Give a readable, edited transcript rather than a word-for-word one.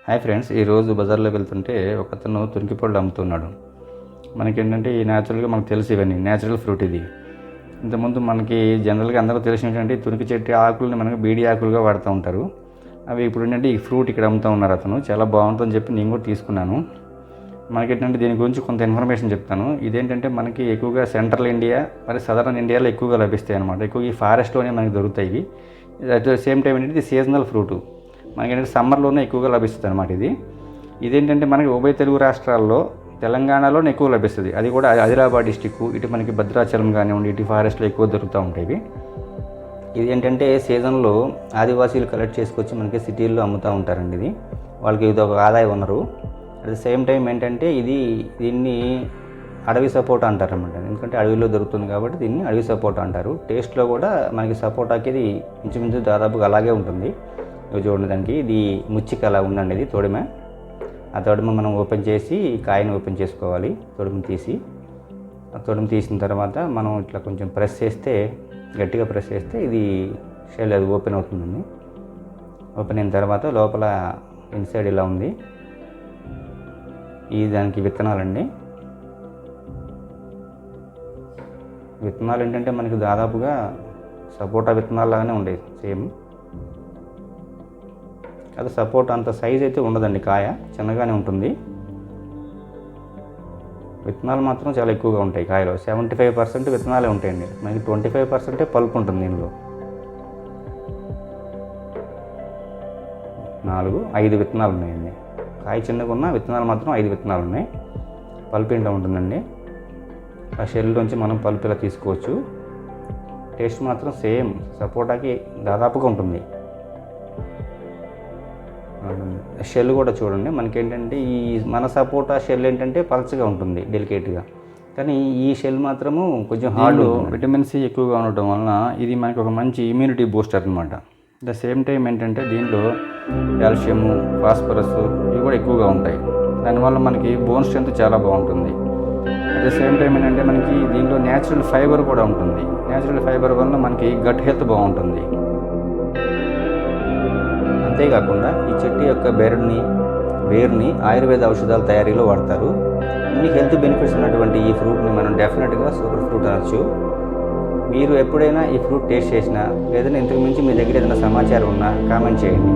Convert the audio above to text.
Hi friends, ఈరోజు బజార్లోకి వెళ్తుంటే ఒకతను తునికి పళ్ళు అమ్ముతున్నాడు. మనకేంటంటే ఈ న్యాచురల్గా మనకు తెలుసు, ఇవన్నీ న్యాచురల్ ఫ్రూట్. ఇది ఇంతకుముందు మనకి జనరల్గా అందరూ తెలిసినటువంటి తునికి చెట్టు ఆకులని మనకు బీడి ఆకులుగా వాడుతూ ఉంటారు. అవి ఇప్పుడు ఏంటంటే ఈ ఫ్రూట్ ఇక్కడ అమ్ముతూ ఉన్నారు. అతను చాలా బాగుంటుందని చెప్పి నేను కూడా తీసుకున్నాను. మనకేంటంటే దీని గురించి కొంత ఇన్ఫర్మేషన్ చెప్తాను. ఇదేంటంటే మనకి ఎక్కువగా సెంట్రల్ ఇండియా మరి సదరన్ ఇండియాలో ఎక్కువగా లభిస్తాయి అన్నమాట. ఎక్కువ ఈ ఫారెస్ట్లోనే మనకి దొరుకుతాయి. అట్ ద సేమ్ టైం ఏంటంటే ఇది సీజనల్ ఫ్రూటు. మనకేంటంటే సమ్మర్లోనే ఎక్కువగా లభిస్తుంది అనమాట. ఇదేంటంటే మనకి ఉభయ తెలుగు రాష్ట్రాల్లో తెలంగాణలోనే ఎక్కువ లభిస్తుంది. అది కూడా ఆదిలాబాద్ డిస్టిక్, ఇటు మనకి భద్రాచలం కానివ్వండి, ఇటు ఫారెస్ట్లో ఎక్కువ దొరుకుతూ ఉంటాయి. ఇది ఏంటంటే సీజన్లో ఆదివాసీలు కలెక్ట్ చేసుకొచ్చి మనకి సిటీల్లో అమ్ముతూ ఉంటారండి. ఇది వాళ్ళకి ఇది ఒక ఆదాయ వనరు. అట్ ద సేమ్ టైం ఏంటంటే దీన్ని అడవి సపోటా అంటారు అన్నమాట. ఎందుకంటే అడవిలో దొరుకుతుంది కాబట్టి దీన్ని అడవి సపోటా అంటారు. టేస్ట్లో కూడా మనకి సపోటాకి ఇది ఇంచుమించు దాదాపుగా అలాగే ఉంటుంది. చూడండి, దానికి ఇది ముచ్చిక అలా ఉందండి. ఇది తొడిమ. ఆ తొడిమ మనం ఓపెన్ చేసి కాయను ఓపెన్ చేసుకోవాలి. తొడిమ తీసి, ఆ తొడిమ తీసిన తర్వాత మనం ఇట్లా కొంచెం ప్రెస్ చేస్తే, గట్టిగా ప్రెస్ చేస్తే ఇది షెల్ అది ఓపెన్ అవుతుందండి. ఓపెన్ అయిన తర్వాత లోపల ఇన్సైడ్ ఇలా ఉంది. ఇది దానికి విత్తనాలండి. విత్తనాలు ఏంటంటే మనకి దాదాపుగా సపోటా విత్తనాలు ఉండేవి సేమ్. అది సపోటా అంత సైజ్ అయితే ఉండదండి. కాయ చిన్నగానే ఉంటుంది. విత్తనాలు మాత్రం చాలా ఎక్కువగా ఉంటాయి. కాయలో 75% విత్తనాలే ఉంటాయండి. మనకి 25% పల్పు ఉంటుంది. దీనిలో 5 విత్తనాలు ఉన్నాయండి. కాయ చిన్నగా ఉన్న విత్తనాలు మాత్రం 5 విత్తనాలు ఉన్నాయి. పల్పు ఏంటో ఉంటుందండి. ఆ షెల్లోంచి మనం పల్పు ఇలా తీసుకోవచ్చు. టేస్ట్ మాత్రం సేమ్ సపోటాకి దాదాపుగా ఉంటుంది. షెల్ కూడా చూడండి, మనకేంటంటే ఈ మన సపోటా షెల్ ఏంటంటే పలచగా ఉంటుంది, డెలికేట్గా. కానీ ఈ షెల్ మాత్రము కొంచెం హార్డ్. విటమిన్ సి ఎక్కువగా ఉండటం వలన ఇది మనకి ఒక మంచి ఇమ్యూనిటీ బూస్టర్ అనమాట. ద సేమ్ టైం ఏంటంటే దీనిలో కాల్షియము, ఫాస్ఫరస్ ఇవి కూడా ఎక్కువగా ఉంటాయి. దానివల్ల మనకి బోన్ స్ట్రెంత్ చాలా బాగుంటుంది. అట్ ద సేమ్ టైం ఏంటంటే మనకి దీనిలో న్యాచురల్ ఫైబర్ కూడా ఉంటుంది. న్యాచురల్ ఫైబర్ వల్ల మనకి గట్ హెల్త్ బాగుంటుంది. అంతేకాకుండా ఈ చెట్టు యొక్క వేరుని ఆయుర్వేద ఔషధాల తయారీలో వాడతారు. ఇన్ని హెల్త్ బెనిఫిట్స్ ఉన్నటువంటి ఈ ఫ్రూట్ని మనం డెఫినెట్గా సూపర్ ఫ్రూట్ అనొచ్చు. మీరు ఎప్పుడైనా ఈ ఫ్రూట్ టేస్ట్ చేసినా, లేదంటే ఇంతకు మించి మీ దగ్గర ఏదైనా సమాచారం ఉన్నా కామెంట్ చేయండి.